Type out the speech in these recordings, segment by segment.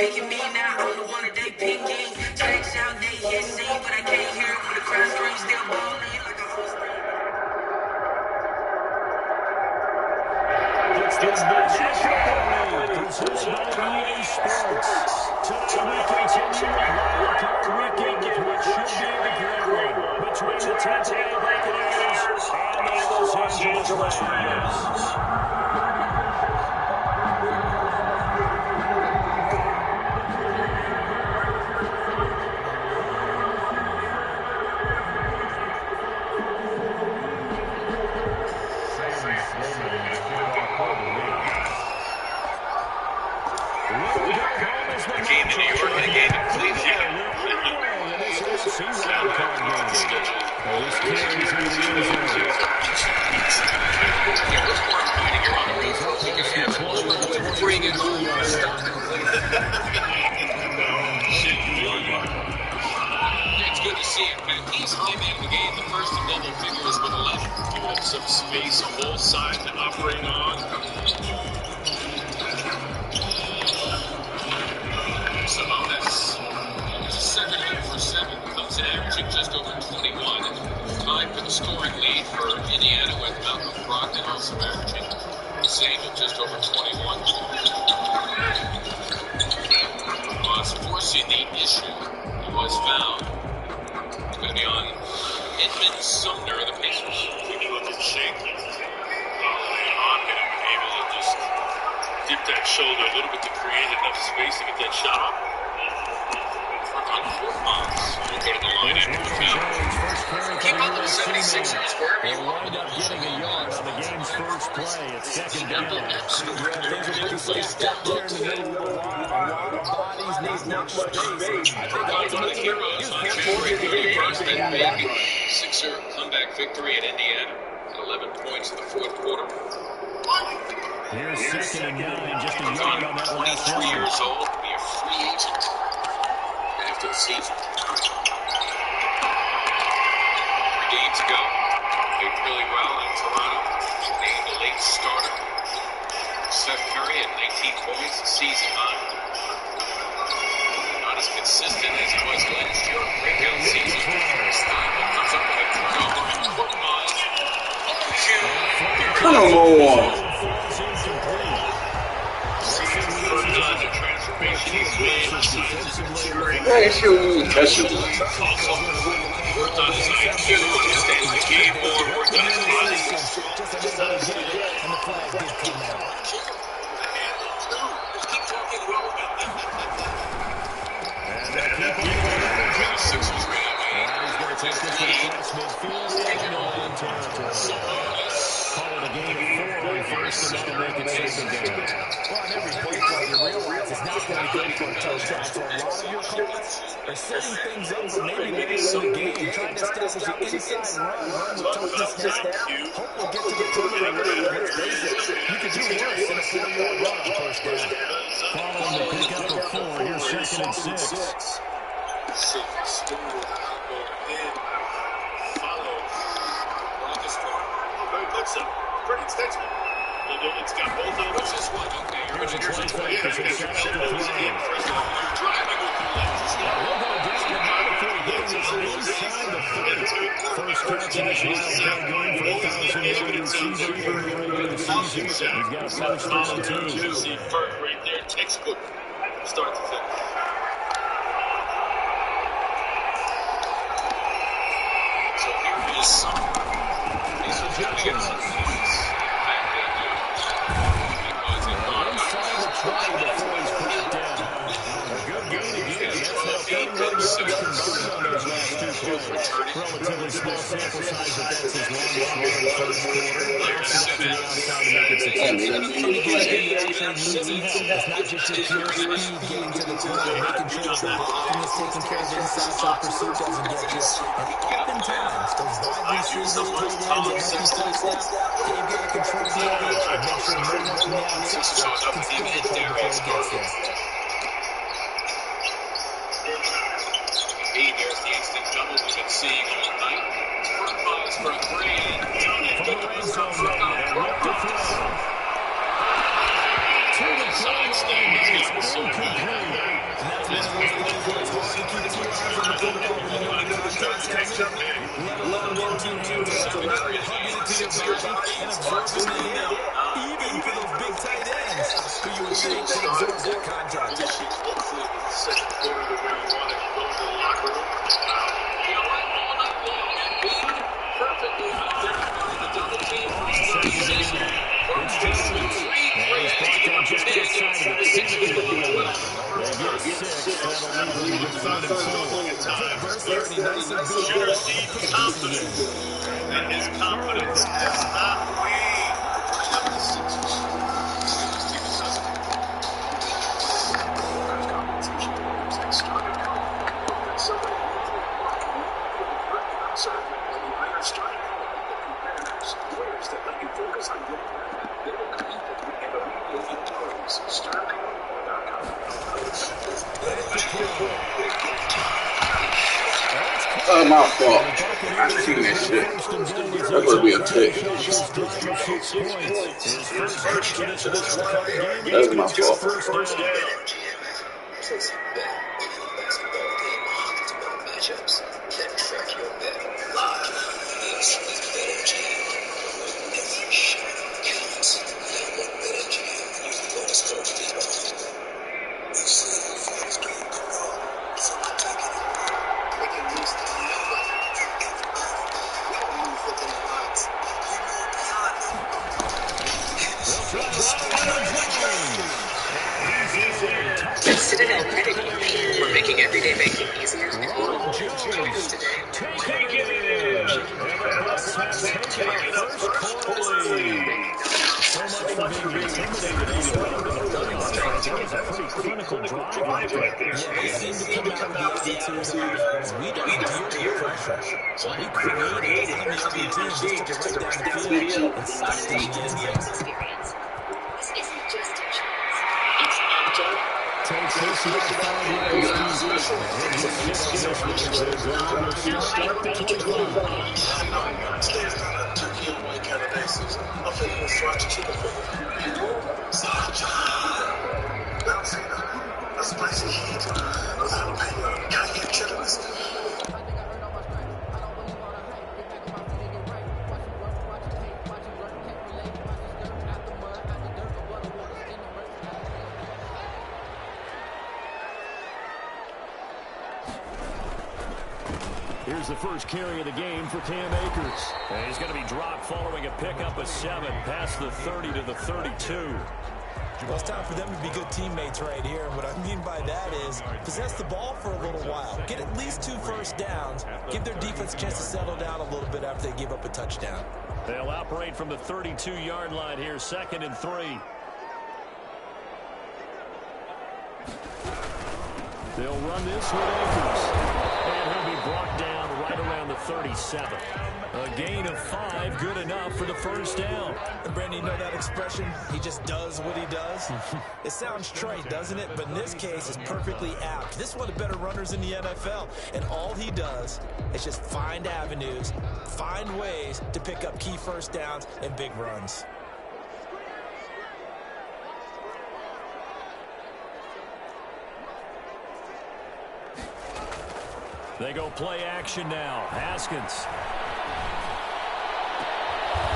Picking me now, I'm the one that they picking. Checks out, they hissing, but I can't hear it when the crowd screams, still balling like a host. It's the National Football League presented by EA Sports. Tonight we continue with Wild Card Weekend with what should be a great one between the Tampa Bay Buccaneers and the Los Angeles Rams. A game in New York and a game in Cleveland. Bring it home. It's good to see him. He's came in the game the first in double figures with 11. Give him some space on both sides to operate on. Sabonis is a second hit for 7. Comes in averaging just over 21. Tied for the scoring lead for Indiana with Malcolm Brogdon also averaging the same at just over 21. Was forcing the issue. He was fouled. It's going to be on Edmund Sumner of the Pacers. When you look at Shankly, on him, able to just dip that shoulder a little bit to create enough space to get that shot off. On 4 months, we'll go to the line after the foul. Keep up with the 76ers wherever you want. Wind up getting a yard on the game's first play. It's second down. Things are pretty place that looks good. Ultimate heroes on January 31st and big Sixer comeback victory at Indiana. 11 points in the fourth quarter. Here's second and 9, just a yard on that last 23 years old, be a free agent after the season. 3 games ago, played really well in Toronto. Named a late starter. Steph Curry at 19 points, season high. Not as consistent as he was last year. Breakout season. Stein comes up with a turnover and Korkmaz. Come on. Why is you touching? Also, worked on his IQ, understands the game more, worked on his body. And the flag did come out. Keep talking well about that. And that keep The Sixers ran away. he's going to take this across midfield and in territory. Call it a game of 4 on first, and that'll make it second down. Well, on every play call, you realize it's not going to go for a touchdown. So a lot of your calls are setting things up for maybe later in the game, trying to establish an inside run with toughness down. Hope we'll get to the perimeter later. Let's face it, you could do worse than a 4-yard run on first down. Following the pick up of 4, here's second and 6. Pretty extensive. It's got both of them. What's this one? Okay, you're going to hear something. Driving with the First catch in this wild card game for 1,000-yard receiver in the regular season. He's got a first down and 2. See Burke right there, textbook, start to finish. So here is some. These are going to get some points. Inside the try before he's brought down. A good gain again. That's now 31 yards combined on those last 2 plays. Relatively small sample size, but that's his longest run in the first quarter. Bouncing off the outside to make it successful. And again, he actually needs some help. It's not just your pure speed getting to the point and making sure that the blocking is taken care of inside so pursuit doesn't get you. And oftentimes, those wide receivers, tight ends, and touchdowns, they've got to control the edge and make sure no one from the outside can steal the play before he gets there. There's the instant double we've been seeing all night. Korkmaz for 3. Down and good to sidestep. He's got the one of those plays where it's hard to keep two eyes on the football when you know the contact's coming, let alone get two hands around it, hugging it to your body, and absorbing the hit. Even for those big tight ends, who you would think would absorb that contact. Second quarter to where you want to go to the locker room. You know what? All night long, and being perfectly identifying the double team. It's Jones. And he's blocked on just outside of the 10. They get 6. That'll leave them with 3rd and 4. Shooter seems confident, and his confidence has not waned. Up to 6. Oh, my fault. I seen that shit. That would be a tick. That's my fault. Citadel Credit Union. We're making everyday banking easier. Take it in. So much for being intimidated on the running offense. That was a pretty clinical drive right there. Yeah, they seem to come out with the attitude of, we don't deal with pressure. So we created on the other team just to get right down the field and stop the end zone. This isn't just insurance. It's agile. Takes this about 5 yards. Start the 25. Stands on a turkey and white kind of basis. I'm feeling fried chicken Now see a spicy heat with jalapeno and cayenne chilies. Here's the first carry of the game for Cam Akers. And he's going to be dropped following a pickup of 7 past the 30 to the 32. Well, it's time for them to be good teammates right here. And what I mean by that is possess the ball for a little while. Get at least 2 first downs. Give their defense a chance to settle down a little bit after they give up a touchdown. They'll operate from the 32-yard line here, 2nd and 3. They'll run this with Akers. And he'll be brought down right around the 37. A gain of 5, good enough for the first down. And Brandon, you know that expression? He just does what he does. It sounds trite, doesn't it? But in this case, it's perfectly apt. This is one of the better runners in the NFL. And all he does is just find avenues, find ways to pick up key first downs and big runs. They go play action now. Haskins.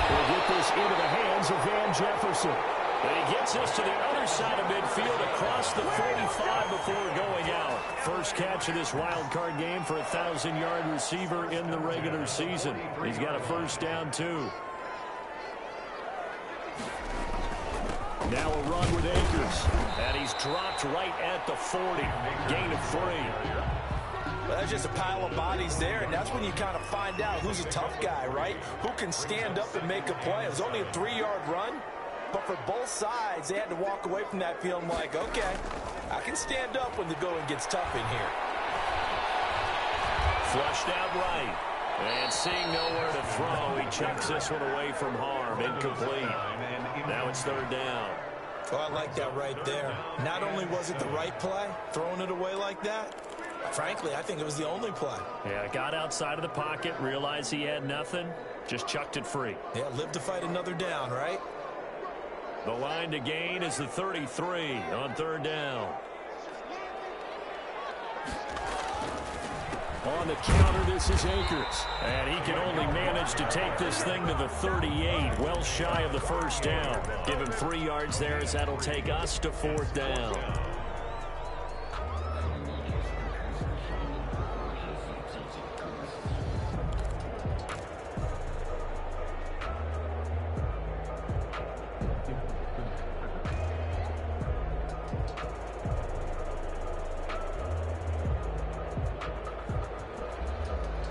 Will get this into the hands of Van Jefferson. And he gets this to the other side of midfield across the 45 before going out. First catch of this wild card game for a 1,000-yard receiver in the regular season. He's got a first down, too. Now a run with Akers. And he's dropped right at the 40. Gain of 3. Well, that's just a pile of bodies there, and that's when you kind of find out who's a tough guy, right? Who can stand up and make a play. It was only a 3-yard run, but for both sides, they had to walk away from that feeling like, okay, I can stand up when the going gets tough in here. Flushed out right. And seeing nowhere to throw, he chucks this one away from harm. Incomplete. Now it's 3rd down. Oh, I like that right there. Not only was it the right play, throwing it away like that, frankly, I think it was the only play. Yeah, got outside of the pocket, realized he had nothing, just chucked it free. Yeah, live to fight another down, right? The line to gain is the 33 on 3rd down. On the counter, this is Akers. And he can only manage to take this thing to the 38, well shy of the first down. Give him 3 yards there as that'll take us to 4th down.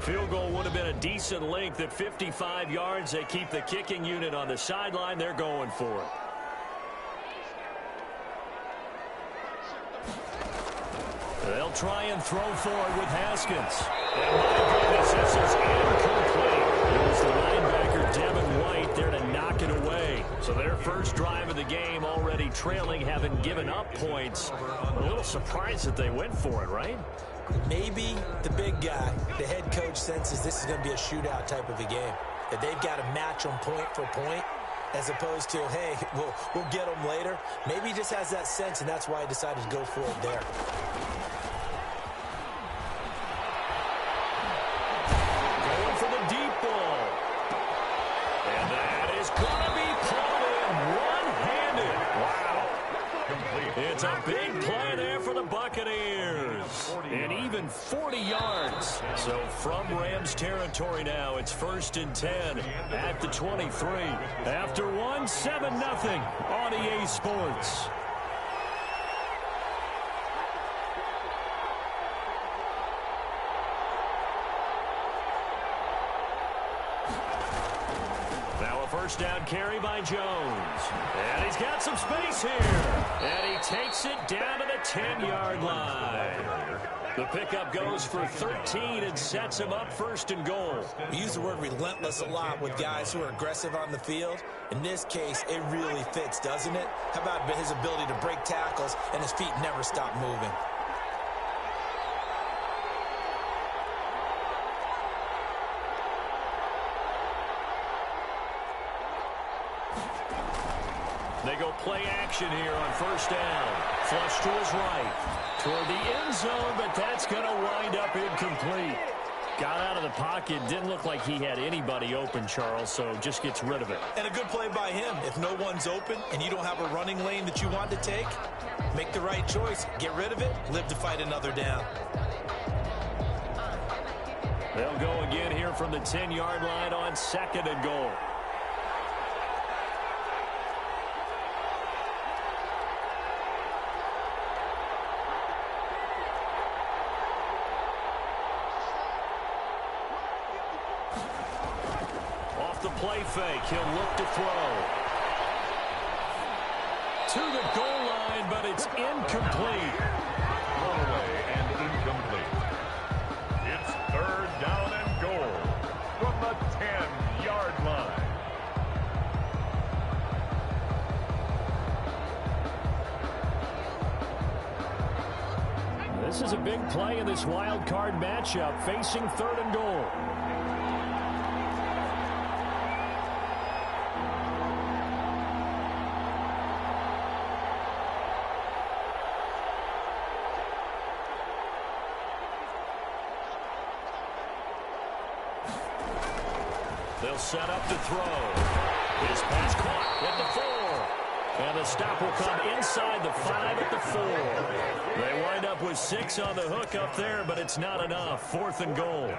Field goal would have been a decent length at 55 yards. They keep the kicking unit on the sideline. They're going for it. They'll try and throw for it with Haskins. And my goodness, this is incomplete. It was the linebacker, Devin White, there to knock it away. So their first drive of the game already trailing, having given up points. A little surprised that they went for it, right? Maybe the big guy, the head coach, senses this is going to be a shootout type of a game. That they've got to match them point for point, as opposed to, hey, we'll get them later. Maybe he just has that sense, and that's why he decided to go for it there. Going for the deep ball. And that is going to be pulled in one-handed. Wow. It's a big play there for the Buccaneers. And even 40 yards. So from Rams territory now, it's 1st and 10 at the 23. After 1, 7-0 on EA Sports. Now a first down carry by Jones. And he's got some space here. And he takes it down to the 10-yard line. The pickup goes for 13 and sets him up 1st and goal. We use the word relentless a lot with guys who are aggressive on the field. In this case, it really fits, doesn't it? How about his ability to break tackles and his feet never stop moving? They go play action here on 1st down. Flush to his right. Toward the end zone, but that's going to wind up incomplete. Got out of the pocket. Didn't look like he had anybody open, Charles, so just gets rid of it. And a good play by him. If no one's open and you don't have a running lane that you want to take, make the right choice. Get rid of it. Live to fight another down. They'll go again here from the 10-yard line on 2nd and goal. The play fake. He'll look to throw. To the goal line, but it's incomplete. Thrown away and incomplete. It's 3rd down and goal from the 10-yard line. This is a big play in this wild card matchup, facing 3rd and goal. They'll set up to throw. His pass caught at the 4. And the stop will come inside the 5 at the 4. They wind up with 6 on the hook up there, but it's not enough. 4th and goal.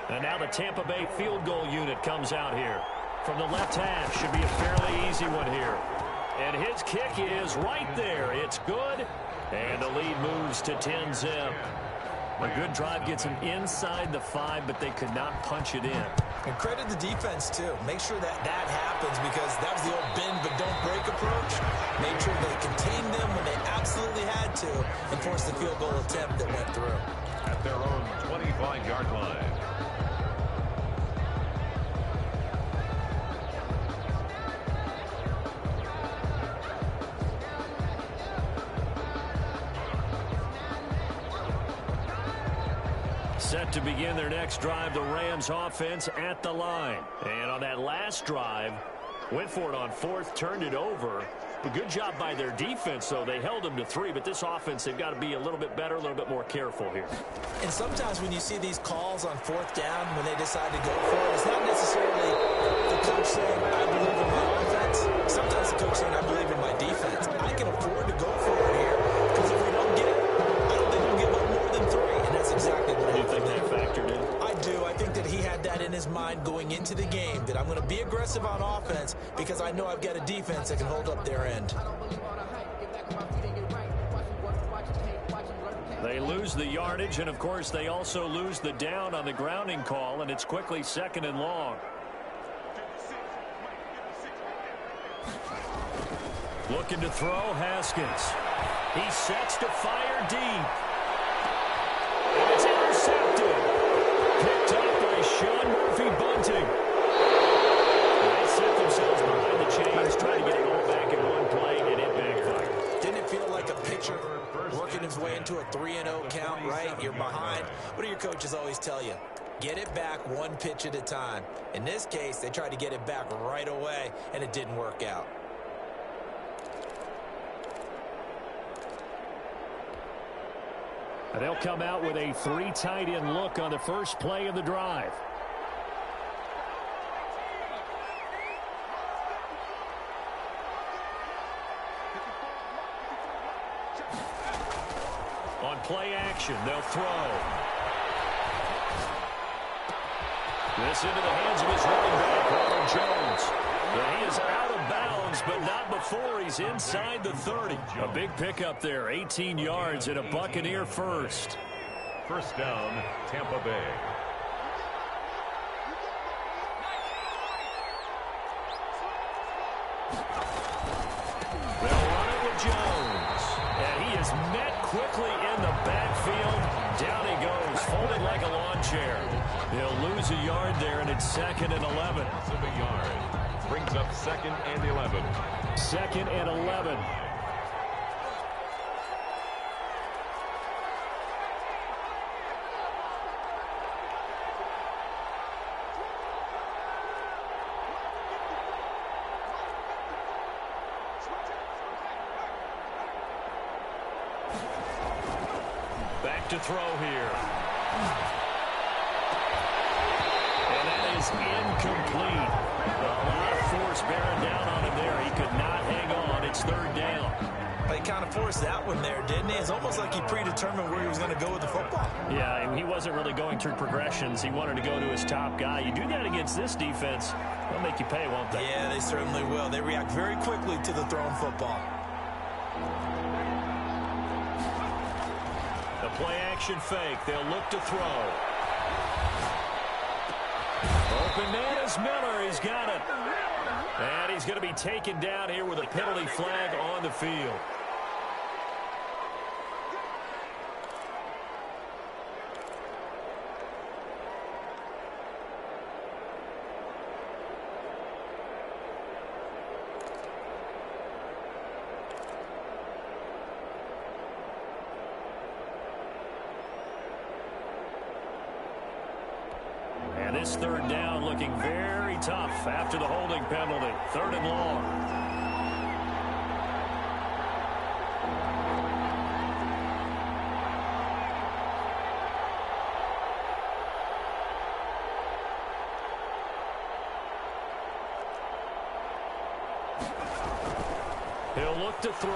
And now the Tampa Bay field goal unit comes out here. From the left half, should be a fairly easy one here. And his kick is right there. It's good. And the lead moves to 10-zip. A good drive gets them inside the 5, but they could not punch it in. And credit the defense, too. Make sure that happens, because that was the old bend but don't break approach. Made sure they contained them when they absolutely had to and forced the field goal attempt that went through. At their own 25-yard line. Set to begin their next drive, the Rams offense at the line. And on that last drive, went for it on 4th, turned it over. A good job by their defense, though. They held them to 3, but this offense, they've got to be a little bit better, a little bit more careful here. And sometimes when you see these calls on 4th down, when they decide to go for it, it's not necessarily the coach saying, I believe in my offense. Sometimes the coach saying, I believe in my defense. I can afford to go for it here, because if we don't get it, I don't think we'll give up more than 3. And that's exactly what Do you think that factored in? I do. I think that he had that in his mind going into the game, that I'm going to be aggressive on offense because I know I've got a defense that can hold up their end. They lose the yardage, and, of course, they also lose the down on the grounding call, and it's quickly 2nd and long. Looking to throw, Haskins. He sets to fire deep. And it's intercepted. Picked up by Sean Murphy-Bunting. They set themselves behind the chains, trying to get it all back in one play, and it backfired. Didn't it feel like a pitcher working his way into a 3-0 count, right? You're behind. What do your coaches always tell you? Get it back one pitch at a time. In this case, they tried to get it back right away, and it didn't work out. And they'll come out with a 3 tight end look on the first play of the drive. On play action, they'll throw. This into the hands of his running back, Ronald Jones. Well, he is out of bounds, but not before he's inside the 30. A big pickup there, 18 yards and a Buccaneer first. First down, Tampa Bay. They'll run it with Jones. And he is met quickly in the backfield. Down he goes, folded like a lawn chair. They'll lose a yard there, and it's 2nd and 11. Of a yard. Brings up 2nd and 11. 2nd and 11. Back to throw here. And that is incomplete. A lot of force bearing down on him there. He could not hang on. It's 3rd down. He kind of forced that one there, didn't he? It's almost like he predetermined where he was going to go with the football. Yeah, and he wasn't really going through progressions. He wanted to go to his top guy. You do that against this defense, they'll make you pay, won't they? Yeah, they certainly will. They react very quickly to the thrown football. The play-action fake. They'll look to throw. Open man is Miller. He's got it. And he's going to be taken down here with a penalty flag on the field. And this 3rd down looking very tough after the holding penalty. 3rd and long. He'll look to throw.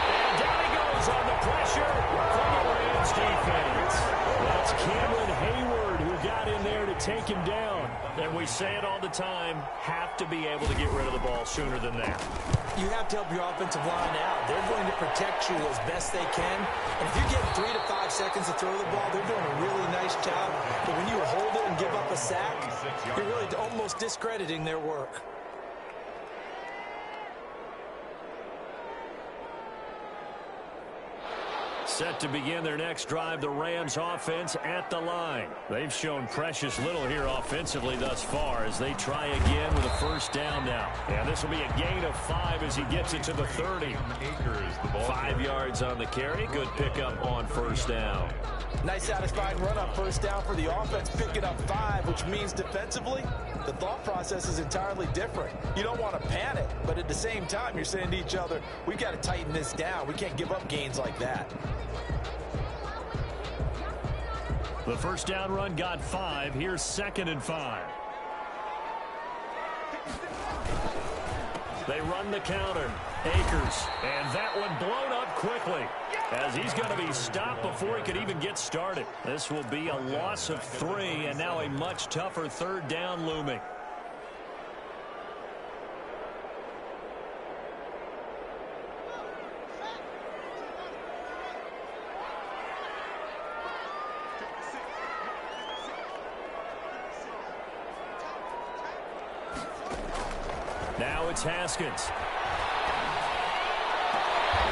And down he goes on the pressure from the Rams defense. That's Cameron Hayward who got in there to take him down. And we say it all the time, have to be able to get rid of the ball sooner than that. You have to help your offensive line out. They're going to protect you as best they can. And if you're getting 3 to 5 seconds to throw the ball, they're doing a really nice job. But when you hold it and give up a sack, you're really almost discrediting their work. Set to begin their next drive, the Rams offense at the line. They've shown precious little here offensively thus far as they try again with a first down now. And this will be a gain of 5 as he gets it to the 30. 5 yards on the carry. Good pickup on first down. Nice satisfying run on first down for the offense, picking up 5, which means defensively, the thought process is entirely different. You don't want to panic, but at the same time, you're saying to each other, we've got to tighten this down. We can't give up gains like that. The first down run got 5. Here's 2nd and 5. They run the counter. Akers. And that one blown up quickly as he's going to be stopped before he could even get started. This will be a loss of 3 and now a much tougher third down looming. Now it's Haskins.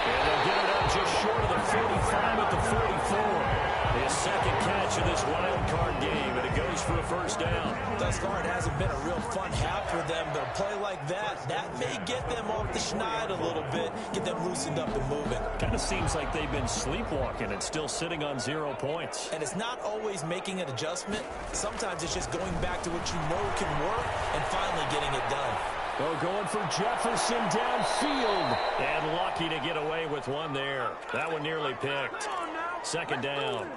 And they'll get it up just short of the 45 at the 44. His second catch of this wild card game, and it goes for a first down. Thus far, it hasn't been a real fun half for them, but a play like that may get them off the schneid a little bit, get them loosened up and moving. Kind of seems like they've been sleepwalking and still sitting on 0 points. And it's not always making an adjustment. Sometimes it's just going back to what you know can work and finally getting it done. They're going for Jefferson downfield. And lucky to get away with one there. That one nearly picked. Second down.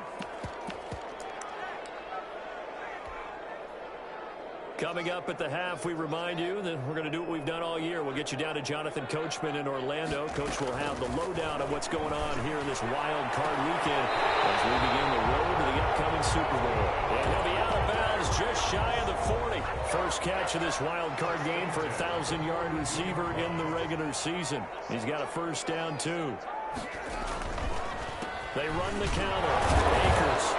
Coming up at the half, we remind you that we're going to do what we've done all year. We'll get you down to Jonathan Coachman in Orlando. Coach will have the lowdown of what's going on here in this wild card weekend as we begin the road to the upcoming Super Bowl. And he'll be out of bounds just shy of the 40. First catch of this wild card game for a 1,000-yard receiver in the regular season. He's got a first down, too. They run the counter. Akers.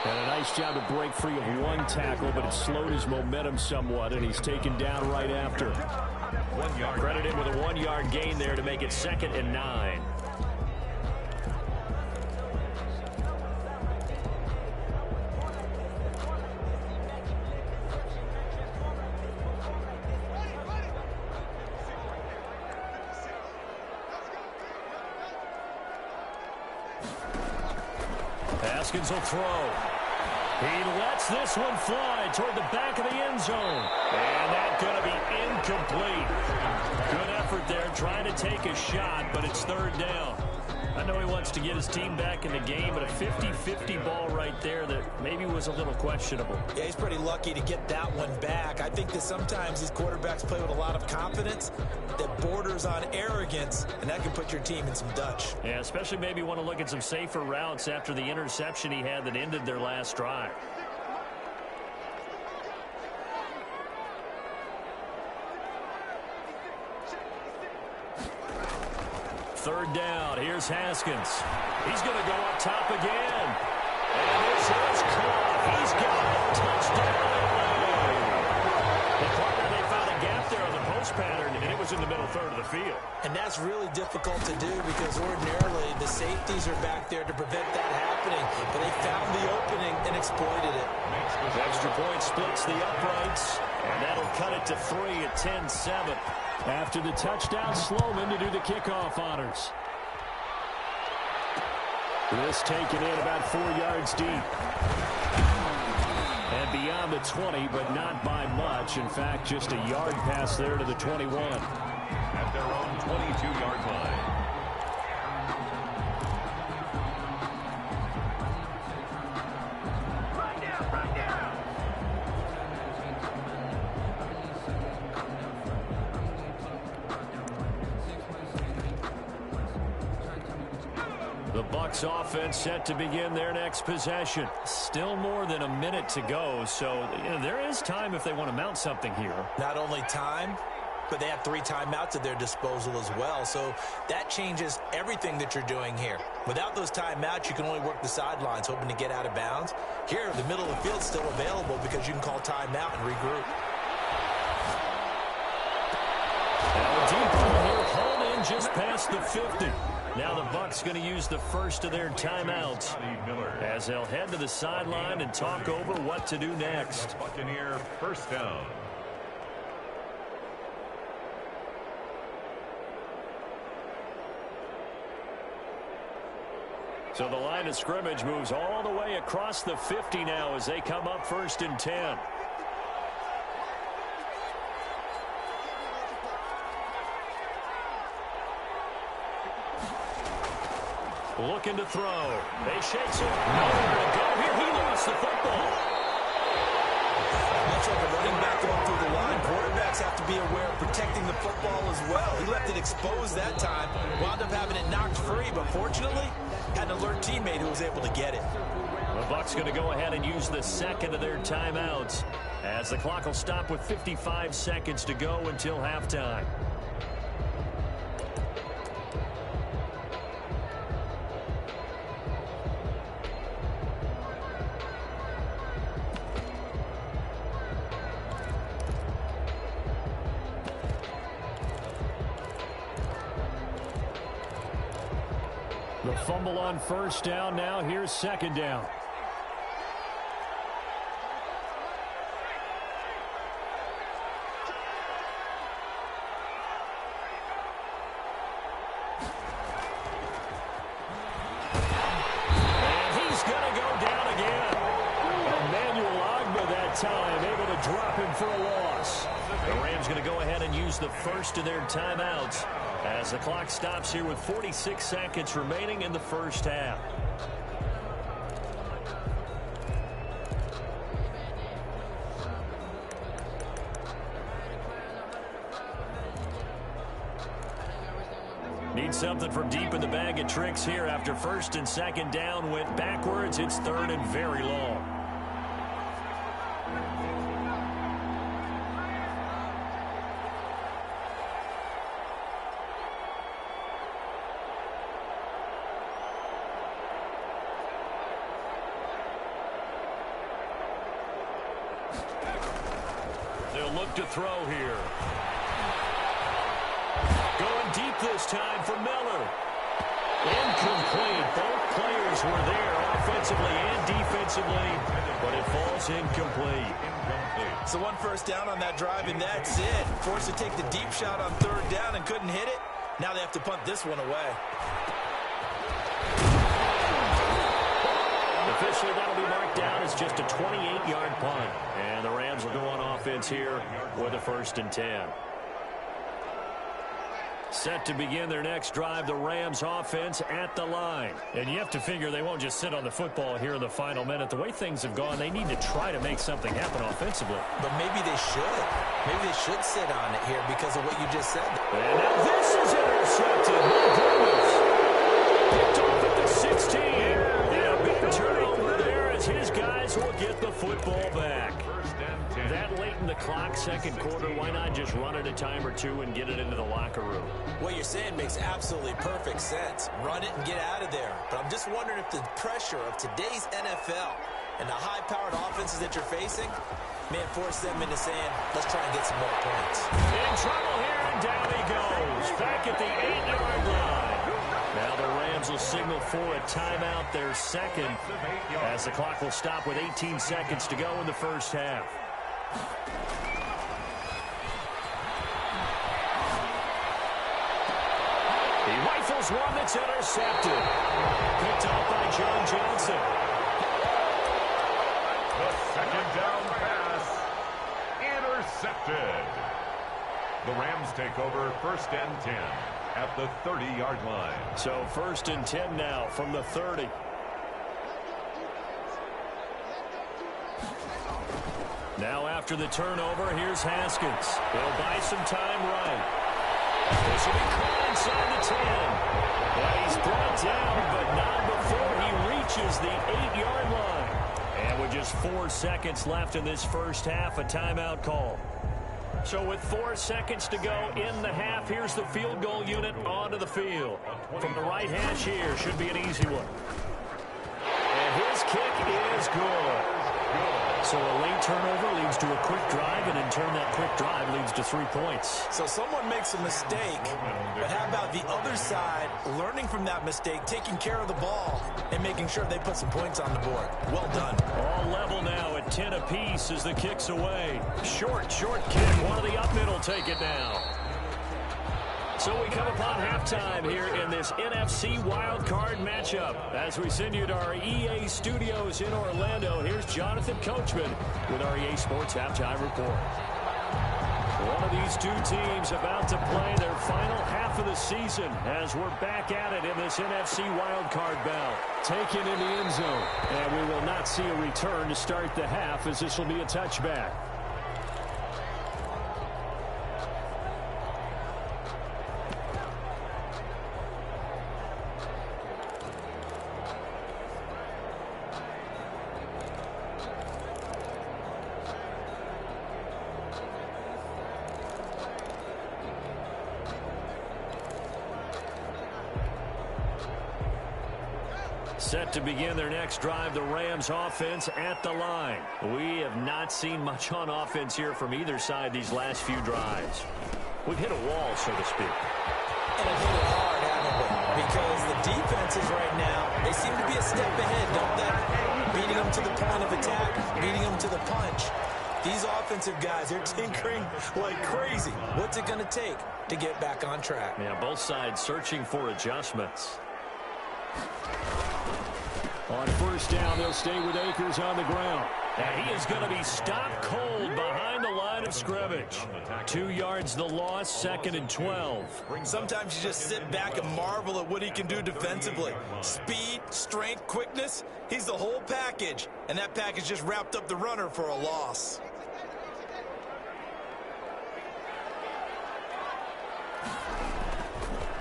And a nice job to break free of one tackle, but it slowed his momentum somewhat, and he's taken down right after. 1 yard. Credit him with a 1-yard gain there to make it 2nd and 9. Haskins will throw. He lets this one fly toward the back of the end zone. And that's going to be incomplete. Good effort there trying to take a shot, but it's third down. I know he wants to get his team back in the game, but a 50-50 ball right there that maybe was a little questionable. Yeah, he's pretty lucky to get that one back. I think that sometimes these quarterbacks play with a lot of confidence that borders on arrogance, and that can put your team in some Dutch. Yeah, especially maybe want to look at some safer routes after the interception he had that ended their last drive. Third down. Here's Haskins. He's going to go up top again. And this is caught. He's got a touchdown. The partner, they found a gap there on the post pattern, and it was in the middle third of the field. And that's really difficult to do because ordinarily the safeties are back there to prevent that happening. But they found the opening and exploited it. Extra point splits the uprights, and that'll cut it to 3 at 10-7. After the touchdown, Sloman to do the kickoff honors. This taken in about 4 yards deep. And beyond the 20, but not by much. In fact, just a yard pass there to the 21. At their own 22-yard line. The Bucs offense set to begin their next possession. Still more than a minute to go, so there is time if they want to mount something here. Not only time, but they have 3 timeouts at their disposal as well. So that changes everything that you're doing here. Without those timeouts, you can only work the sidelines, hoping to get out of bounds. Here, the middle of the field's still available because you can call timeout and regroup. Now, deep ball here, hauled in down just past the 50. Now the Bucs going to use the first of their timeouts as they'll head to the sideline and talk over what to do next. Buccaneer first down. So the line of scrimmage moves all the way across the 50 now as they come up 1st and 10. Looking to throw. They shakes it. Nowhere to go here. He lost the football. Much like a running back going through the line, quarterbacks have to be aware of protecting the football as well. He left it exposed that time, wound up having it knocked free, but fortunately, had an alert teammate who was able to get it. The Bucs going to go ahead and use the second of their timeouts as the clock will stop with 55 seconds to go until halftime. The fumble on first down. Now here's second down. And he's going to go down again. Emmanuel Ogbah that time able to drop him for a loss. The Rams going to go ahead and use the first of their timeouts as the clock stops here with 46 seconds remaining in the first half. Need something from deep in the bag of tricks here after first and second down went backwards. It's third and very long. Look to throw here. Going deep this time for Miller. Incomplete. Both players were there offensively and defensively, but it falls incomplete. So one first down on that drive, and that's it. Forced to take the deep shot on third down and couldn't hit it. Now they have to punt this one away. Officially, that'll be marked down as just a 28-yard punt. And the Rams will go on offense here with a 1st and 10. Set to begin their next drive, the Rams offense at the line. And you have to figure they won't just sit on the football here in the final minute. The way things have gone, they need to try to make something happen offensively. But maybe they should. Maybe they should sit on it here because of what you just said. And now this is intercepted. My goodness. Picked off at the 16. And a big turnover there as his guys will get the football back. That late in the clock, second quarter, why not just run it a time or two and get it into the locker room? What you're saying makes absolutely perfect sense. Run it and get out of there. But I'm just wondering if the pressure of today's NFL and the high-powered offenses that you're facing may force them into saying, let's try and get some more points. In trouble here, and down he goes. Back at the 8-yard line. Now the Rams will signal for a timeout, their second, as the clock will stop with 18 seconds to go in the first half. He rifles one that's intercepted. Picked off by John Johnson. The second down pass intercepted. The Rams take over 1st and 10 at the 30-yard line. So 1st and 10 now from the 30. Now after the turnover, here's Haskins. They'll buy some time right. This will be caught inside the 10. But he's brought down, but not before he reaches the 8-yard line. And with just 4 seconds left in this first half, a timeout call. So with 4 seconds to go in the half, here's the field goal unit onto the field. From the right hash here, should be an easy one. And his kick is good. good. So a late turnover leads to a quick drive, and in turn that quick drive leads to 3 points. So someone makes a mistake, but how about the other side learning from that mistake, taking care of the ball, and making sure they put some points on the board? Well done. All level now at 10 apiece as the kick's away. Short kick. One of the up mid will take it now. So we come upon halftime here in this NFC wildcard matchup. As we send you to our EA studios in Orlando, here's Jonathan Coachman with our EA Sports Halftime Report. One of these two teams about to play their final half of the season as we're back at it in this NFC wildcard bout. Taken in the end zone, and we will not see a return to start the half as this will be a touchback. Set to begin their next drive, the Rams offense at the line. We have not seen much on offense here from either side these last few drives. We've hit a wall, so to speak. And it hit it hard, haven't we? Because the defenses right now, they seem to be a step ahead, don't they? Beating them to the point of attack, beating them to the punch. These offensive guys are tinkering like crazy. What's it going to take to get back on track? Yeah, both sides searching for adjustments. On first down, they'll stay with Akers on the ground. And he is going to be stopped cold behind the line of scrimmage. 2 yards the loss, 2nd and 12. Sometimes you just sit back and marvel at what he can do defensively. Speed, strength, quickness, he's the whole package. And that package just wrapped up the runner for a loss.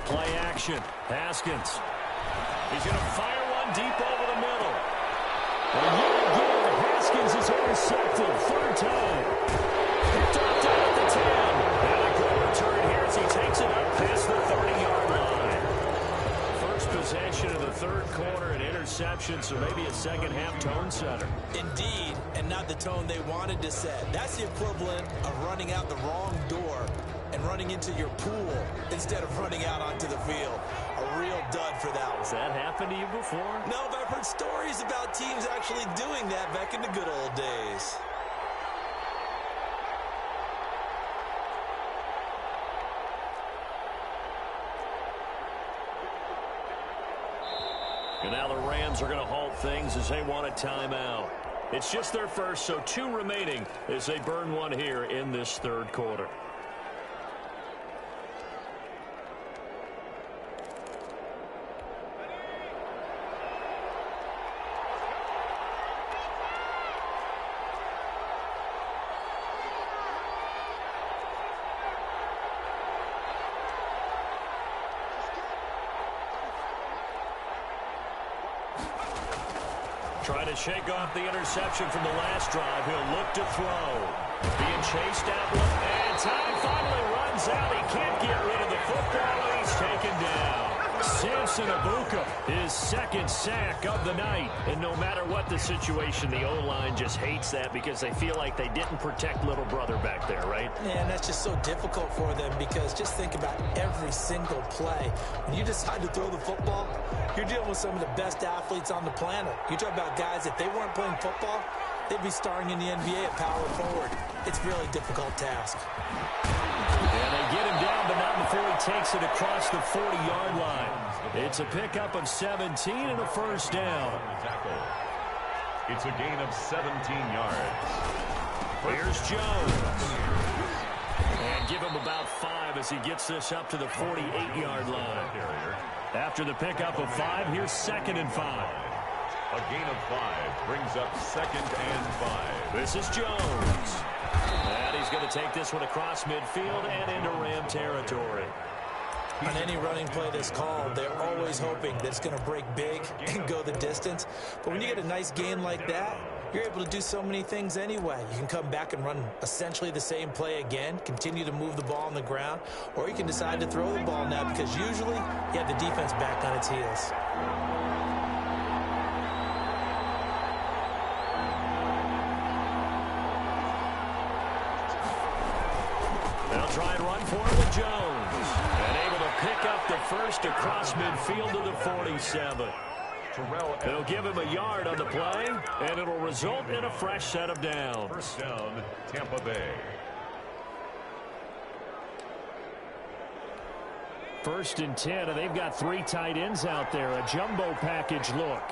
Play action. Haskins. He's going to fire one deep over the middle. And yet again, Haskins is intercepted. 3rd time. Picked off down at the 10. And a good return here as he takes it up past the 30-yard line. First possession of the 3rd quarter, an interception, so maybe a second-half tone setter. Indeed, and not the tone they wanted to set. That's the equivalent of running out the wrong door and running into your pool instead of running out onto the field. A real dud for that one. Has that happened to you before? No, but I've heard stories about teams actually doing that back in the good old days. And now the Rams are going to halt things as they want a timeout. It's just their first, so 2 remaining as they burn one here in this 3rd quarter. Trying to shake off the interception from the last drive. He'll look to throw. Being chased out. And time finally runs out. He can't get rid of the football. He's taken down. Samson Abuka, his 2nd sack of the night. And no matter what the situation, the O-line just hates that because they feel like they didn't protect little brother back there, right? Man, that's just so difficult for them because just think about every single play. When you decide to throw the football, you're dealing with some of the best athletes on the planet. You talk about guys, if they weren't playing football, they'd be starring in the NBA at power forward. It's a really difficult task. And they get him down, but not before he takes it across the 40-yard line. It's a pickup of 17 and a first down. It's a gain of 17 yards. Here's Jones. And give him about 5 as he gets this up to the 48-yard line. After the pickup of 5, here's 2nd and 5. A gain of 5 brings up 2nd and 5. This is Jones. And he's going to take this one across midfield and into Ram territory. On any running play that's called, they're always hoping that it's going to break big and go the distance. But when you get a nice gain like that, you're able to do so many things anyway. You can come back and run essentially the same play again, continue to move the ball on the ground, or you can decide to throw the ball now because usually you have the defense back on its heels. try and run for it with Jones. And able to pick up the first across midfield to the 47. They'll give him a yard on the play, and it'll result in a fresh set of downs. First down, Tampa Bay. First and 10, and they've got 3 tight ends out there. A jumbo package look.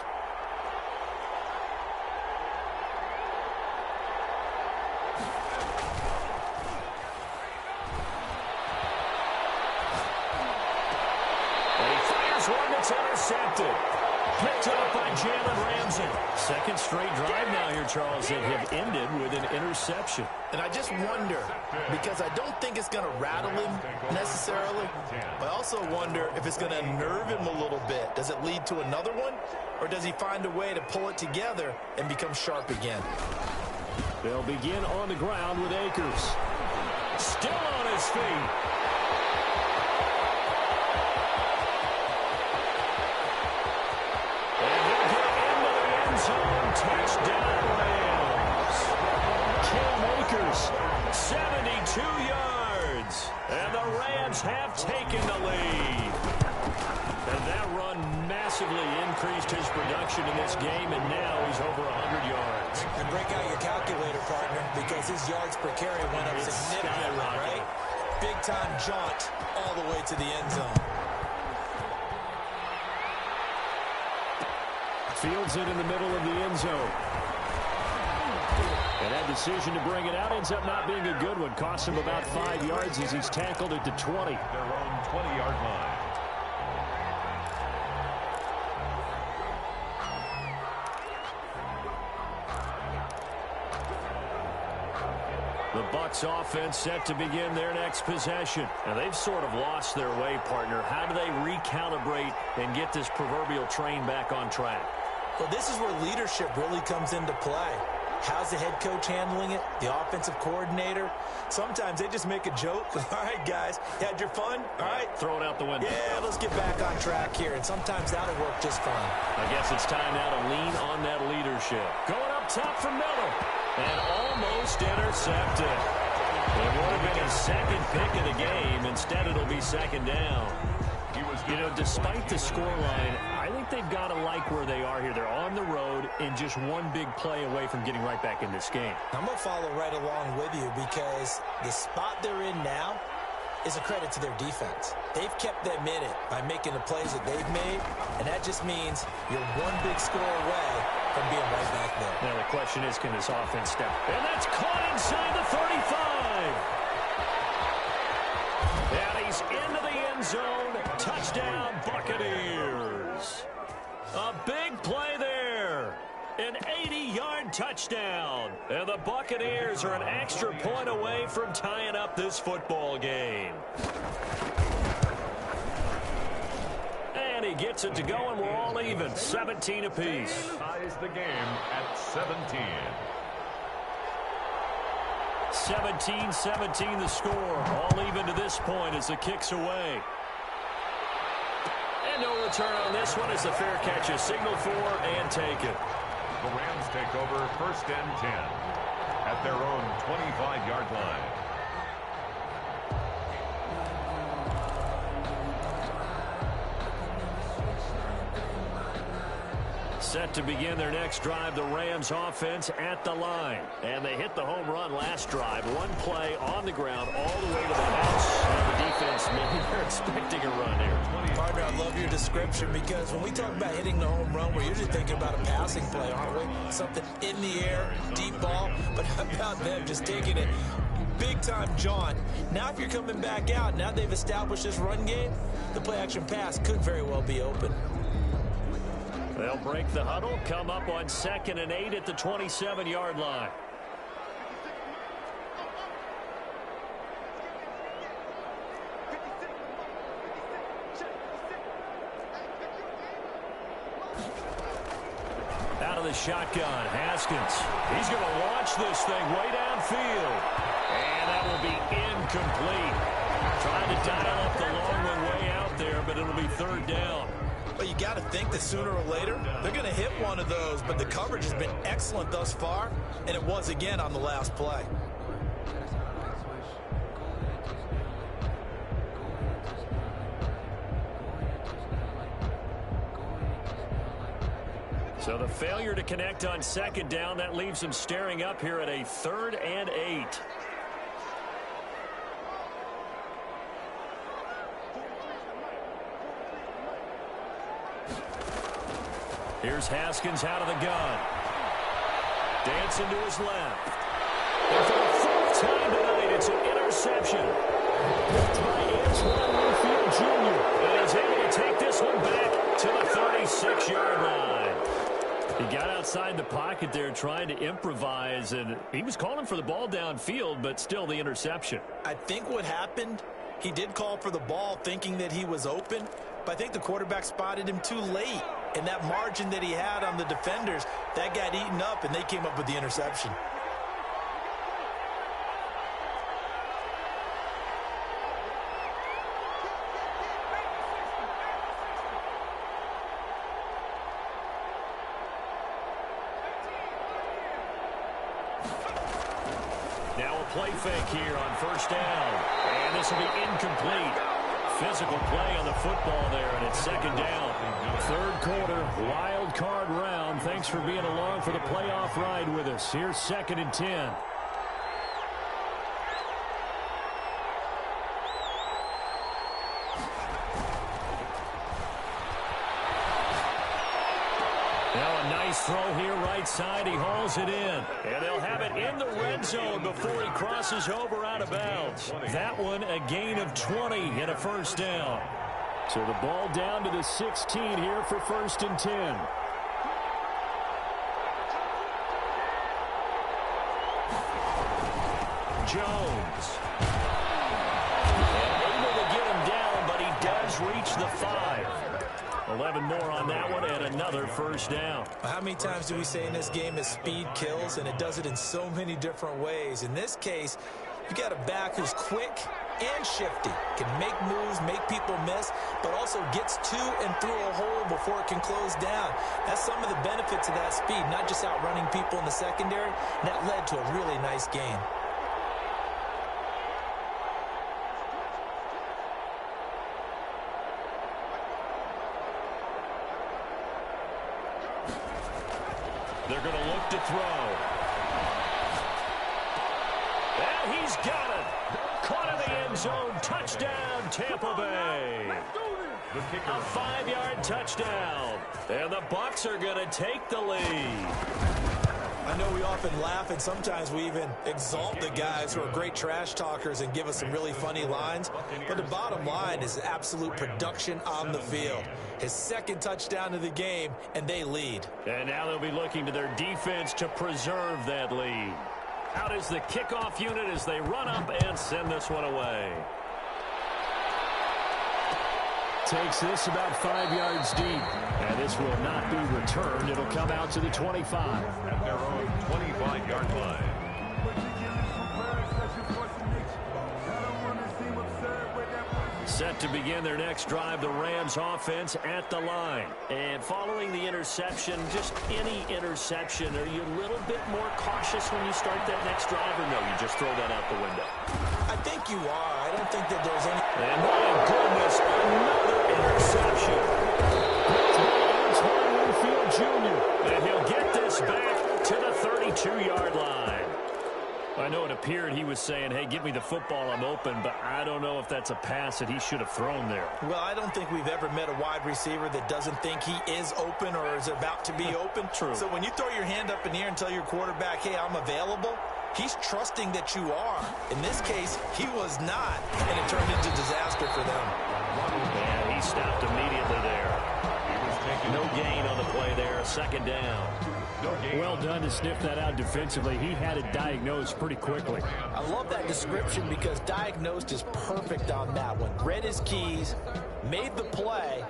And he fires one that's intercepted. Picked up by Jalen Ramsey. Second straight drive now here, Charles, that have ended with an interception. And I just wonder, because I don't think it's going to rattle him necessarily, but I also wonder if it's going to unnerve him a little bit. Does it lead to another one, or does he find a way to pull it together and become sharp again? They'll begin on the ground with Akers. Still on his feet. Touchdown Rams. Cam Akers, 72 yards. And the Rams have taken the lead. And that run massively increased his production in this game, and now he's over 100 yards. And break out your calculator, partner, because his yards per carry went up significantly, right? Big-time jaunt all the way to the end zone. Fields it in the middle of the end zone. And that decision to bring it out ends up not being a good one. Costs him about 5 yards as he's tackled at the 20. Their own 20-yard line. The Bucs offense set to begin their next possession. Now, they've sort of lost their way, partner. How do they recalibrate and get this proverbial train back on track? Well, this is where leadership really comes into play. How's the head coach handling it? The offensive coordinator? Sometimes they just make a joke. All right, guys, you had your fun? All right. Throw it out the window. Yeah, let's get back on track here. And sometimes that'll work just fine. I guess it's time now to lean on that leadership. Going up top for Miller. And almost intercepted. It would have been his second pick of the game. Instead, it'll be second down. You know, despite the scoreline, I think they've got to like where they are here. They're on the road and just one big play away from getting right back in this game. I'm going to follow right along with you because the spot they're in now is a credit to their defense. They've kept them in it by making the plays that they've made, and that just means you're one big score away from being right back there. Now the question is, can this offense step? And that's caught inside the 35. And he's into the end zone. Touchdown, Buccaneers. A big play there. An 80-yard touchdown. And the Buccaneers are an extra point away from tying up this football game. And he gets it to go, and we're all even. 17 apiece. Ties the game at 17. 17-17 the score. All even to this point as the kick's away. And no return on this one as the fair catch is signaled for and taken. The Rams take over first and 10 at their own 25-yard line. Set to begin their next drive, the Rams offense at the line. And they hit the home run last drive. One play on the ground all the way to the house. And the defense, maybe they're expecting a run here. Partner, I love your description because when we talk about hitting the home run, we're usually thinking about a passing play, aren't we? Something in the air, deep ball. But how about them just taking it? Big-time jaunt. Now if you're coming back out, now they've established this run game, the play-action pass could very well be open. They'll break the huddle, come up on 2nd and 8 at the 27-yard line. Out of the shotgun, Haskins. He's going to launch this thing way downfield. And that will be incomplete. Trying to dial up the long one way out there, but it'll be 3rd down. Well, you got to think that sooner or later, they're going to hit one of those, but the coverage has been excellent thus far, and it was again on the last play. So the failure to connect on second down, that leaves them staring up here at a 3rd and 8. Here's Haskins out of the gun. Dancing to his left. And for the 4th time tonight, it's an interception. By Antoine Winfield Jr. And he's able to take this one back to the 36-yard line. He got outside the pocket there trying to improvise, and he was calling for the ball downfield, but still the interception. I think what happened, he did call for the ball thinking that he was open, but I think the quarterback spotted him too late. And that margin that he had on the defenders, that got eaten up, and they came up with the interception. Now a play fake here on 1st down. And this will be incomplete. Physical play on the football there, and it's 2nd down. 3rd quarter, wild card round. Thanks for being along for the playoff ride with us. Here's 2nd and 10. Now a nice throw here right side. He hauls it in. And they'll have it in the red zone before he crosses over out of bounds. That one a gain of 20 and a 1st down. So the ball down to the 16 here for 1st and 10. Jones. And able to get him down, but he does reach the 5. 11 more on that one and another 1st down. How many times do we say in this game that speed kills, and it does it in so many different ways? In this case, you got a back who's quick and shifty, can make moves, make people miss, but also gets to and through a hole before it can close down. That's some of the benefits of that speed, not just outrunning people in the secondary, and that led to a really nice game. They're going to look to throw. And he's got it. Caught in the end zone. Touchdown, Tampa Bay. A 5-yard touchdown. And the Bucs are going to take the lead. I know we often laugh, and sometimes we even exalt the guys who are great trash talkers and give us some really funny lines. But the bottom line is absolute production on the field. His 2nd touchdown of the game, and they lead. And now they'll be looking to their defense to preserve that lead. Out is the kickoff unit as they run up and send this one away. Takes this about 5 yards deep. And this will not be returned. It'll come out to the 25. At their own 25-yard line. Set to begin their next drive, the Rams offense at the line. And following the interception, just any interception, are you a little bit more cautious when you start that next drive, or no, you just throw that out the window? I think you are. I don't think that there's any... And my goodness, another interception. That's Antoine Winfield Jr. And he'll get this back to the 32-yard line. I know it appeared he was saying, hey, give me the football, I'm open, but I don't know if that's a pass that he should have thrown there. Well, I don't think we've ever met a wide receiver that doesn't think he is open or is about to be open. True. So when you throw your hand up in the air and tell your quarterback, hey, I'm available, he's trusting that you are. In this case, he was not, and it turned into disaster for them. And he stopped immediately there. No gain on the play there, 2nd down. Well done to sniff that out defensively. He had it diagnosed pretty quickly. I love that description because diagnosed is perfect on that one. Read his keys, made the play,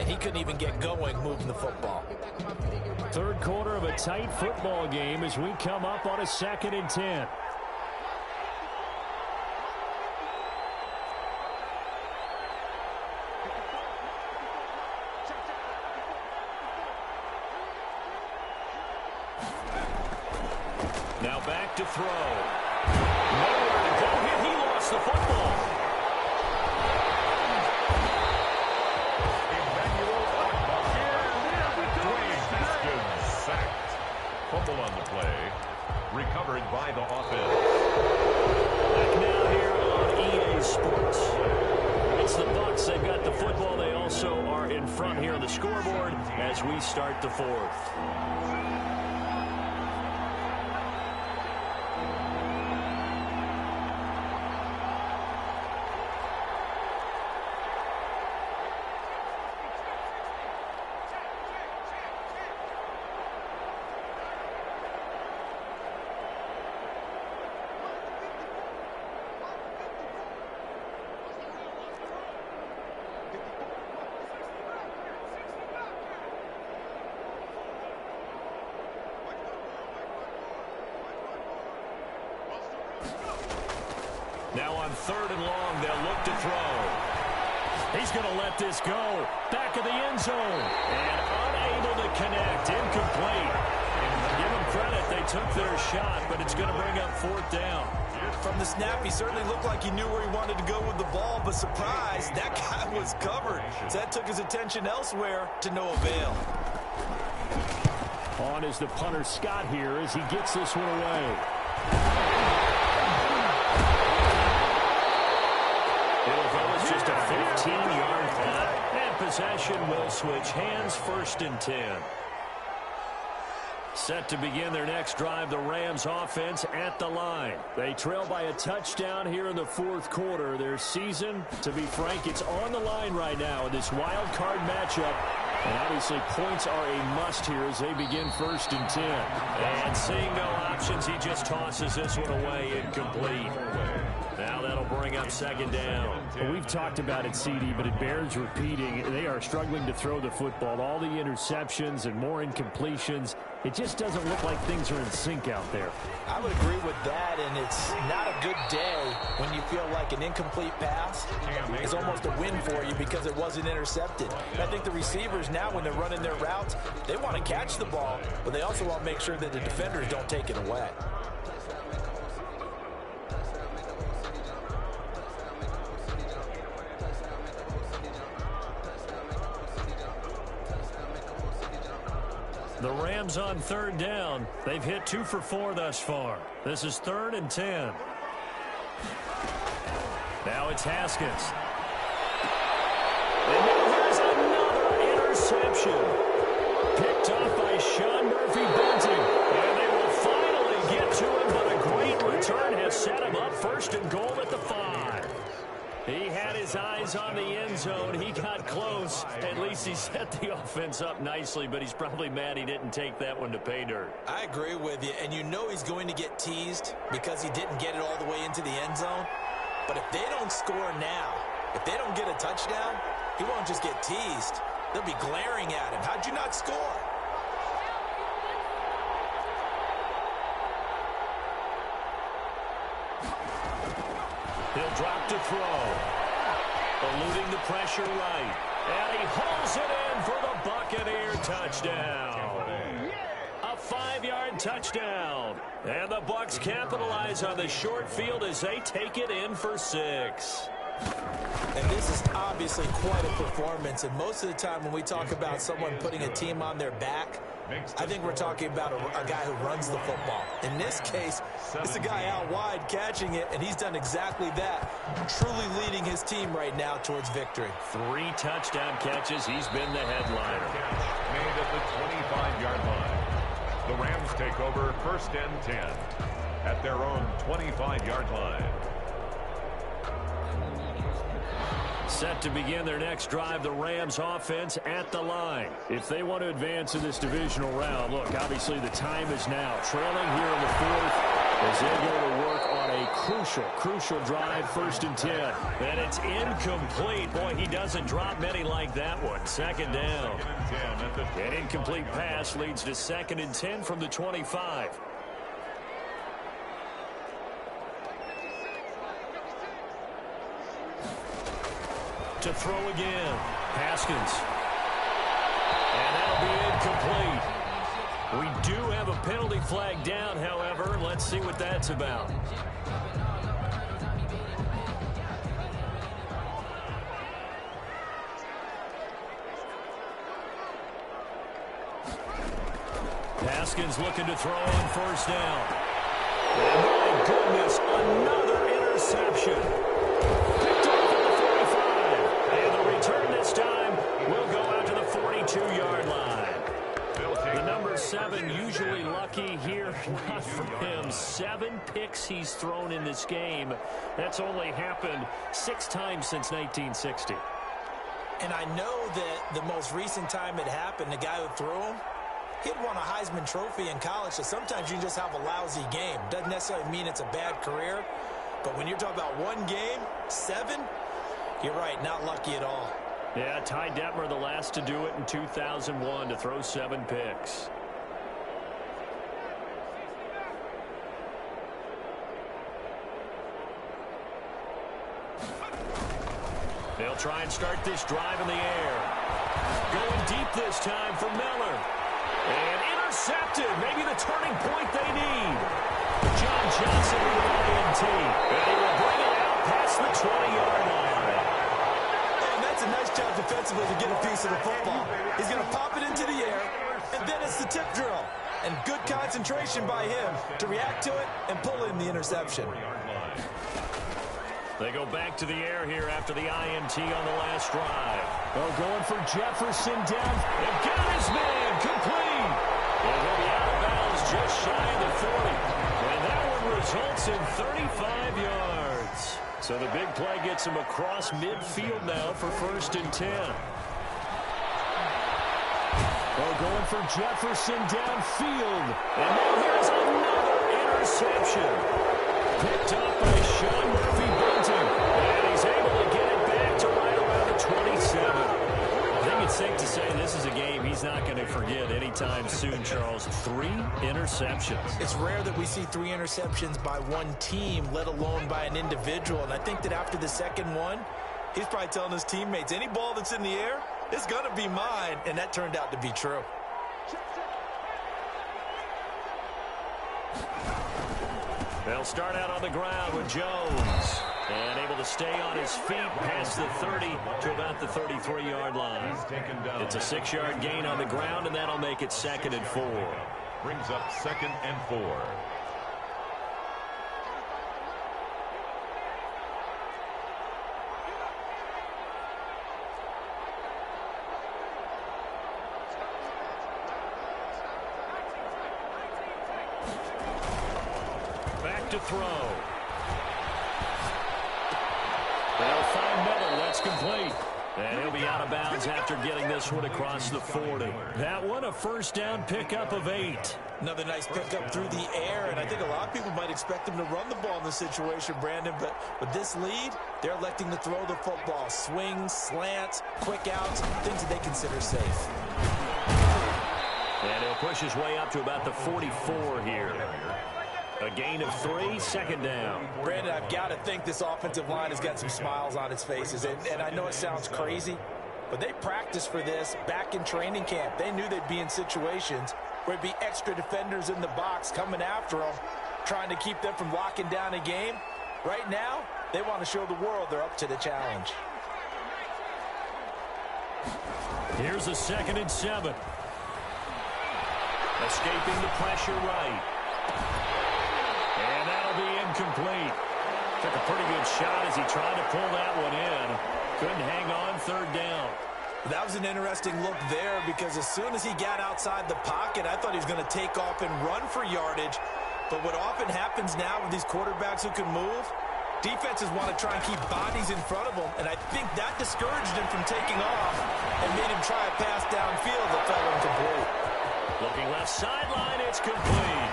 and he couldn't even get going moving the football. 3rd quarter of a tight football game as we come up on a 2nd and 10. Now back to throw. Nowhere to go here. He lost the football. Emmanuel Ogbah. Dwayne Haskins. in front here on the scoreboard as we start the fourth. Now on 3rd and long, they'll look to throw. He's going to let this go. Back of the end zone. And unable to connect. Incomplete. Give them credit. They took their shot, but it's going to bring up 4th down. From the snap, he certainly looked like he knew where he wanted to go with the ball, but surprise, that guy was covered. So that took his attention elsewhere to no avail. On is the punter, Scott, here as he gets this one away. It'll go as just a 15-yard punt. And possession will switch hands, 1st and 10. Set to begin their next drive, the Rams offense at the line. They trail by a touchdown here in the 4th quarter. Their season, to be frank, it's on the line right now in this wild card matchup. And obviously points are a must here as they begin 1st and 10. And seeing no options, he just tosses this one away, incomplete. Now that'll bring up 2nd down. Well, we've talked about it, CD, but it bears repeating. They are struggling to throw the football. All the interceptions and more incompletions. It just doesn't look like things are in sync out there. I would agree with that, and it's not a good day when you feel like an incomplete pass is almost a win for you because it wasn't intercepted. And I think the receivers now, when they're running their routes, they want to catch the ball, but they also want to make sure that the defenders don't take it away. The Rams on 3rd down. They've hit 2 for 4 thus far. This is 3rd and 10. Now it's Haskins. And now here's another interception. Picked off by Sean Murphy-Bunting. And they will finally get to him, but a great return has set him up 1st and goal at the 5. He had his eyes on the end zone. He got close. At least he set the offense up nicely, but he's probably mad he didn't take that one to pay dirt. I agree with you, and you know he's going to get teased because he didn't get it all the way into the end zone. But if they don't score now, if they don't get a touchdown, he won't just get teased. They'll be glaring at him. How'd you not score? He'll drop to throw. Eluding the pressure right. And he hauls it in for the Buccaneer touchdown. A 5-yard touchdown. And the Bucs capitalize on the short field as they take it in for 6. And this is obviously quite a performance. And most of the time when we talk about someone putting a team on their back, I think we're talking about a guy who runs the football. In this case, it's a guy out wide catching it, and he's done exactly that, truly leading his team right now towards victory. 3 touchdown catches. He's been the headliner. Made at the 25-yard line. The Rams take over 1st and 10 at their own 25-yard line. Set to begin their next drive, the Rams offense at the line. If they want to advance in this divisional round, look, obviously the time is now. Trailing here in the 4th as they go to work on a crucial drive, 1st and 10. And it's incomplete. Boy, he doesn't drop many like that one. 2nd down. An incomplete pass leads to 2nd and 10 from the 25. To throw again. Haskins. And that'll be incomplete. We do have a penalty flag down, however. Let's see what that's about. Haskins looking to throw on 1st down. And my goodness, another interception. Picked off at the 45. And the return this time will go Not for him. 7 picks he's thrown in this game. That's only happened 6 times since 1960. And I know that the most recent time it happened, the guy who threw him, he'd won a Heisman Trophy in college, so sometimes you just have a lousy game. Doesn't necessarily mean it's a bad career, but when you're talking about one game, 7, you're right, not lucky at all. Yeah, Ty Detmer, the last to do it in 2001, to throw 7 picks. They'll try and start this drive in the air. Going deep this time for Miller. And intercepted. Maybe the turning point they need. John Johnson with an INT. And he will bring it out past the 20-yard line. And that's a nice job defensively to get a piece of the football. He's going to pop it into the air, and then it's the tip drill. And good concentration by him to react to it and pull in the interception. They go back to the air here after the INT on the last drive. Oh, going for Jefferson down. And got his man complete. And he'll be out of bounds just shy of the 40. And that one results in 35 yards. So the big play gets him across midfield now for 1st and 10. Oh, going for Jefferson downfield. And now here's another interception. Picked up by Sean Murphy-Bunting. And he's able to get it back to right around the 27. I think it's safe to say this is a game he's not going to forget anytime soon, Charles. 3 interceptions. It's rare that we see 3 interceptions by one team, let alone by an individual. And I think that after the second one, he's probably telling his teammates, any ball that's in the air, it's going to be mine. And that turned out to be true. They'll start out on the ground with Jones. And able to stay on his feet past the 30 to about the 33-yard line. It's a 6-yard gain on the ground, and that'll make it 2nd and 4. Brings up 2nd and 4. To throw. They'll find Miller. That's complete. And he'll be out of bounds after getting this one across the 40. That one, a 1st down pickup of 8. Another nice pickup through the air, and I think a lot of people might expect him to run the ball in this situation, Brandon, but with this lead, they're electing to throw the football. Swings, slants, quick outs, things that they consider safe. And he'll push his way up to about the 44 here. A gain of 3, 2nd down. Brandon, I've got to think this offensive line has got some smiles on its faces. And I know it sounds crazy, but they practiced for this back in training camp. They knew they'd be in situations where there'd be extra defenders in the box coming after them, trying to keep them from locking down a game. Right now, they want to show the world they're up to the challenge. Here's a 2nd and 7. Escaping the pressure right. And that'll be incomplete. Took a pretty good shot as he tried to pull that one in. Couldn't hang on 3rd down. That was an interesting look there because as soon as he got outside the pocket, I thought he was going to take off and run for yardage. But what often happens now with these quarterbacks who can move, defenses want to try and keep bodies in front of them. And I think that discouraged him from taking off and made him try a pass downfield that fell incomplete. Looking left sideline, it's complete.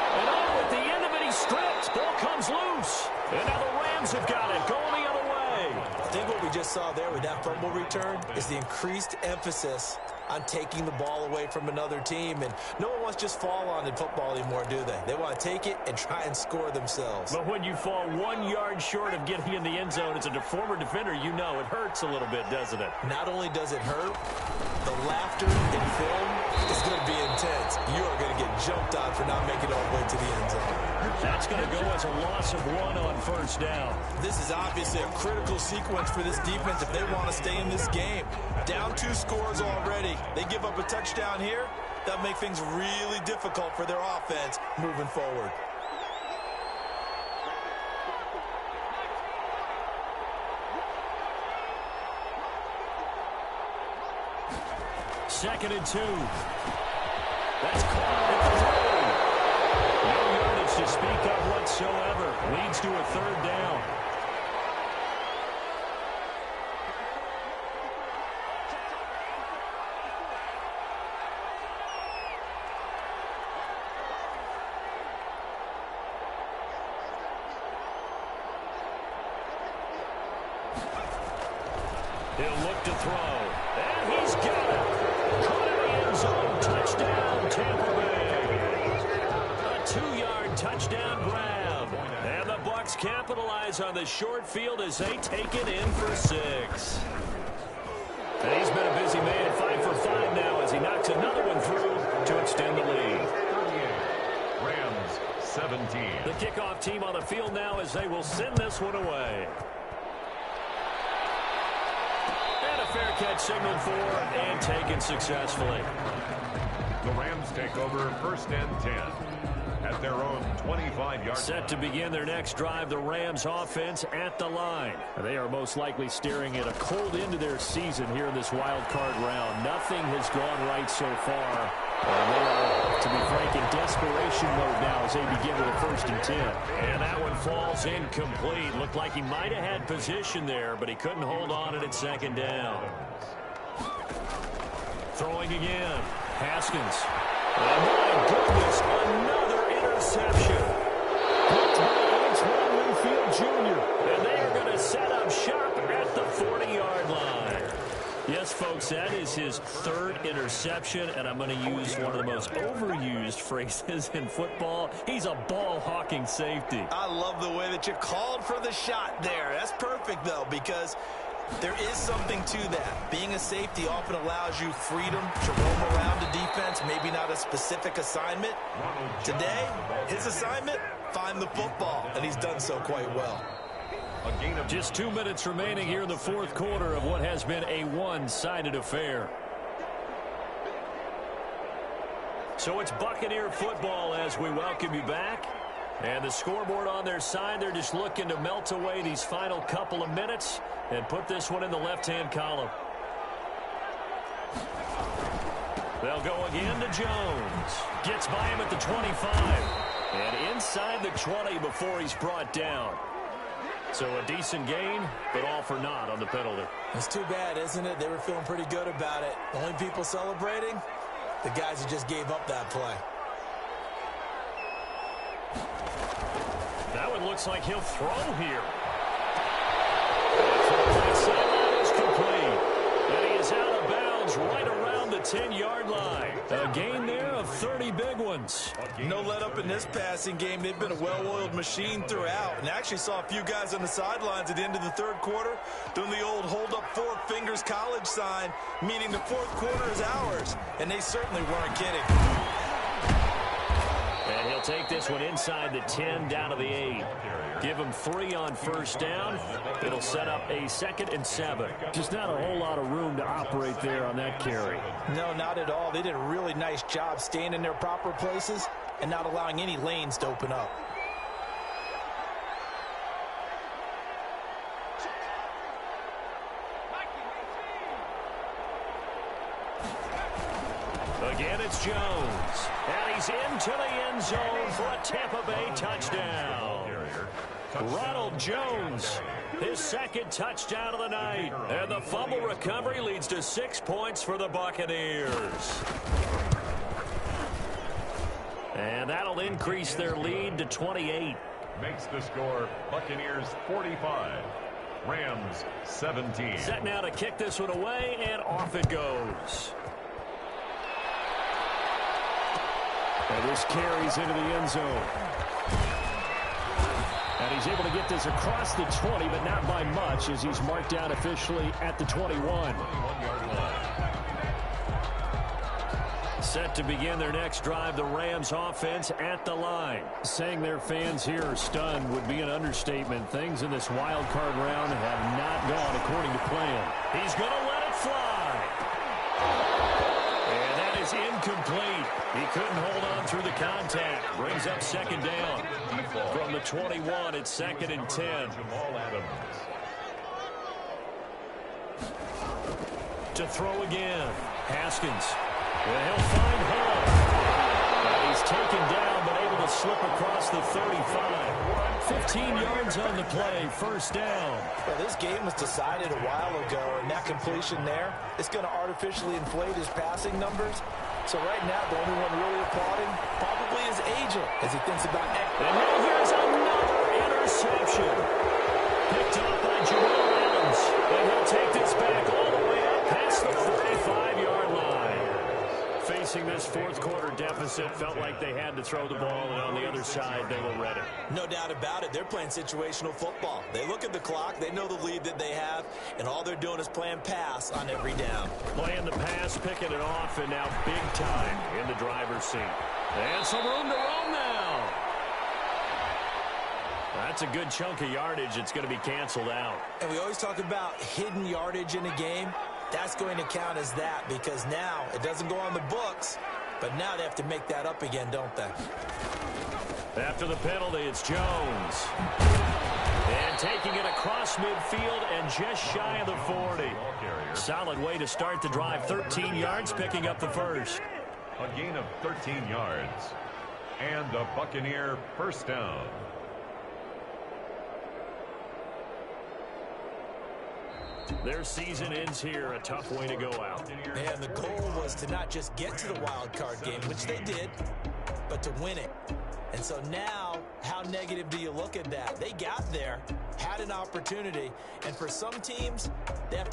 And oh, at the end of it, he stripped. Ball comes loose. And now the Rams have got it, going the other way. I think what we just saw there with that fumble return is the increased emphasis on taking the ball away from another team. And no one wants to just fall on in football anymore, do they? They want to take it and try and score themselves. But when you fall 1 yard short of getting in the end zone as a former defender, you know it hurts a little bit, doesn't it? Not only does it hurt, the laughter in film is going to be intense. You are going to get jumped on for not making it all the way to the end zone. That's going to go as a loss of 1 on 1st down. This is obviously a critical sequence for this defense if they want to stay in this game. Down 2 scores already. They give up a touchdown here. That'll make things really difficult for their offense moving forward. Second and 2. That's caught at the 3. speak of whatsoever. Leads to a third down. He'll look to throw. And he's got it. Caught in the end zone. Touchdown, Tampa Bay. A 2-yard touchdown grab. And the Bucs capitalize on the short field as they take it in for 6. And he's been a busy man. 5 for 5 now as he knocks another one through to extend the lead. 38. Rams 17. The kickoff team on the field now as they will send this one away. Fair catch signaled for and taken successfully. The Rams take over 1st and 10 at their own 25-yard. Set to begin their next drive, the Rams offense at the line. They are most likely staring at a cold end to their season here in this wild card round. Nothing has gone right so far. And they are, to be frank, in desperation mode now as they begin with a 1st and 10. And that one falls incomplete. Looked like he might have had position there, but he couldn't hold on at 2nd down. Throwing again. Haskins. Oh, my goodness, another interception. Picked by Antoine Winfield Jr. And they are going to set up shop at the 40-yard line. Yes, folks, that is his 3rd interception, and I'm going to use one of the most overused phrases in football. He's a ball-hawking safety. I love the way that you called for the shot there. That's perfect, though, because there is something to that. Being a safety often allows you freedom to roam around the defense, maybe not a specific assignment. Today, his assignment, find the football, and he's done so quite well. Just 2 minutes remaining here in the 4th quarter of what has been a one-sided affair. So it's Buccaneer football as we welcome you back. And the scoreboard on their side, they're just looking to melt away these final couple of minutes and put this one in the left-hand column. They'll go again to Jones. Gets by him at the 25. And inside the 20 before he's brought down. So a decent gain, but all for naught on the penalty. It's too bad, isn't it? They were feeling pretty good about it. The only people celebrating, the guys who just gave up that play. That one looks like he'll throw here. That sideline is complete. And he is out of bounds right around the 10-yard line. A gain there of 30 big ones. No let up in this passing game. They've been a well-oiled machine throughout. And actually saw a few guys on the sidelines at the end of the 3rd quarter doing the old hold up 4 fingers college sign, meaning the 4th quarter is ours. And they certainly weren't kidding. And he'll take this one inside the 10 down to the 8. Give him 3 on 1st down. It'll set up a 2nd and 7. Just not a whole lot of room to operate there on that carry. No, not at all. They did a really nice job staying in their proper places and not allowing any lanes to open up. Again, it's Jones. And he's into the end zone for a Tampa Bay touchdown. Ronald Jones, his 2nd touchdown of the night. And the fumble recovery leads to 6 points for the Buccaneers. And that'll increase their lead to 28. Makes the score Buccaneers 45. Rams 17. Set now to kick this one away, and off it goes. And this carries into the end zone. And he's able to get this across the 20, but not by much as he's marked down officially at the 21. Set to begin their next drive, the Rams offense at the line. Saying their fans here are stunned would be an understatement. Things in this wild card round have not gone according to plan. He's going to let it fly. And that is incomplete. He couldn't hold on through the contact. Brings up 2nd down. From the 21, it's 2nd and 10. To throw again. Haskins. And he'll find Hall. And he's taken down, but able to slip across the 35. 15 yards on the play, first down. Well, this game was decided a while ago, and that completion there is going to artificially inflate his passing numbers. So right now, the only one really applauding probably his agent as he thinks about it. And now here's another interception. Picked up by Jamal Adams. And he'll take this back all the way up past the 45-yard line. Facing this fourth quarter deficit, felt like they had to throw the ball, and on the other side, they were ready. No doubt about it. They're playing situational football. They look at the clock, they know the lead that they have, and all they're doing is playing pass on every down. Playing the pass, picking it off, and now big time in the driver's seat. And some room to roam now. That's a good chunk of yardage. It's going to be canceled out. And we always talk about hidden yardage in a game. That's going to count as that because now it doesn't go on the books, but now they have to make that up again, don't they? After the penalty, it's Jones. And taking it across midfield and just shy of the 40. Solid way to start the drive. 13 yards, picking up the first. A gain of 13 yards. And a Buccaneer first down. Their season ends here. A tough way to go out. And the goal was to not just get to the wild card game, which they did, but to win it. And so now, how negative do you look at that? They got there, had an opportunity, and for some teams, they have to